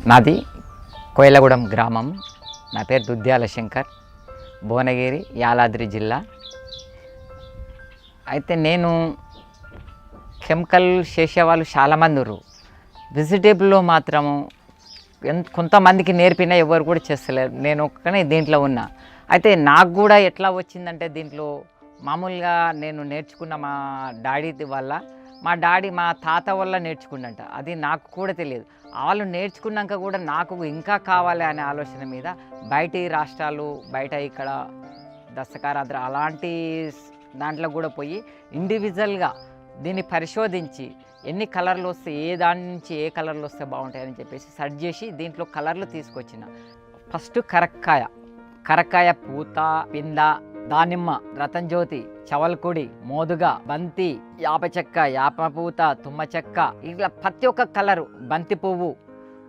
నాది కోయలగూడెం గ్రామం. నా పేరు దుద్యాల శంకర్, భువనగిరి, యాదాద్రి జిల్లా. అయితే నేను కెమికల్ చేసేవాళ్ళు చాలామంది ఉన్నారు. వెజిటేబుల్లో మాత్రము కొంతమందికి నేర్పినా ఎవరు కూడా చేస్తలేరు. నేను ఒక్కనే దీంట్లో ఉన్నా. అయితే నాకు కూడా ఎట్లా వచ్చిందంటే దీంట్లో మామూలుగా నేను నేర్చుకున్న మా డాడీ వల్ల, మా తాత వల్ల నేర్చుకున్నంట. అది నాకు కూడా తెలియదు. వాళ్ళు నేర్చుకున్నాక కూడా నాకు ఇంకా కావాలి అనే ఆలోచన మీద బయటి రాష్ట్రాలు, బయట ఇక్కడ దస్తకారాద్ర అలాంటి దాంట్లో కూడా పోయి ఇండివిజువల్గా దీన్ని పరిశోధించి ఎన్ని కలర్లు వస్తే ఏ దాని నుంచి ఏ కలర్లు వస్తే బాగుంటాయని చెప్పేసి సెర్చ్ చేసి దీంట్లో కలర్లు తీసుకొచ్చిన. ఫస్ట్ కరక్కాయ పూత, పింద, దానిమ్మ, రతంజ్యోతి, చవల్కుడి, మోదుగ, బంతి, యాప చెక్క, యాప పూత, తుమ్మ చెక్క, ఇట్లా ప్రతి ఒక్క కలరు, బంతి పువ్వు,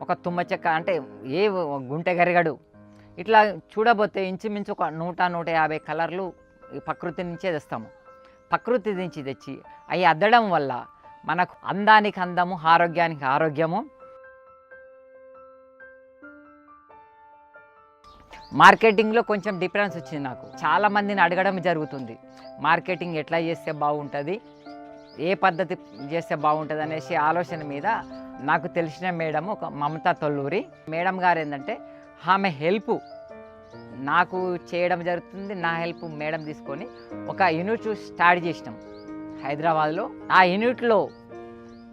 ఒక తుమ్మ చెక్క అంటే ఏ గుంటె గరిగడు, ఇట్లా చూడబోతే ఇంచుమించు ఒక 100-150 కలర్లు ప్రకృతి నుంచే తెస్తాము. ప్రకృతి నుంచి తెచ్చి అవి అద్దడం వల్ల మనకు అందానికి అందము, ఆరోగ్యానికి ఆరోగ్యము. మార్కెటింగ్లో కొంచెం డిఫరెన్స్ వచ్చింది. నాకు చాలామందిని అడగడం జరుగుతుంది, మార్కెటింగ్ ఎట్లా చేస్తే బాగుంటుంది, ఏ పద్ధతి చేస్తే బాగుంటుంది అనేసి ఆలోచన మీద నాకు తెలిసిన మేడం ఒక మమతా తొల్లూరి మేడం గారు ఏంటంటే ఆమె హెల్ప్ నాకు చేయడం జరుగుతుంది. నా హెల్ప్ మేడం తీసుకొని ఒక యూనిట్ స్టార్ట్ చేసినాం హైదరాబాద్లో. ఆ యూనిట్లో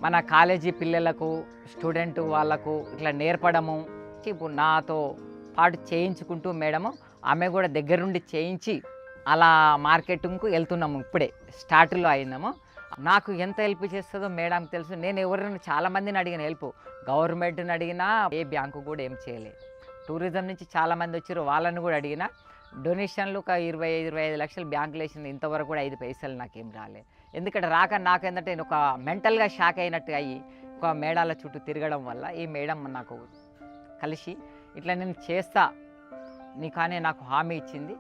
మన కాలేజీ పిల్లలకు, స్టూడెంట్ వాళ్ళకు ఇట్లా నేర్పడము, ఇప్పుడు నాతో పాటు చేయించుకుంటూ మేడము ఆమె కూడా దగ్గర నుండి చేయించి అలా మార్కెటింగ్కు వెళ్తున్నాము. ఇప్పుడే స్టార్ట్లో అయినాము. నాకు ఎంత హెల్ప్ చేస్తుందో మేడంకి తెలుసు. నేను ఎవరైనా చాలామందిని అడిగిన హెల్ప్, గవర్నమెంట్ని అడిగినా ఏ బ్యాంకు కూడా ఏం చేయలేదు. టూరిజం నుంచి చాలామంది వచ్చారు, వాళ్ళని కూడా అడిగిన డొనేషన్లు ఒక 20-25 లక్షలు బ్యాంకులు వేసిన, ఇంతవరకు కూడా 5 పైసలు నాకేం రాలేదు. ఎందుకంటే నాకేంటంటే నేను ఒక మెంటల్గా షాక్ అయినట్టు అయ్యి ఒక మేడాల చుట్టూ తిరగడం వల్ల ఈ మేడం నాకు కలిసి ఇట్లా నేను చేస్తా నీ కానీ నాకు హామీ ఇచ్చింది.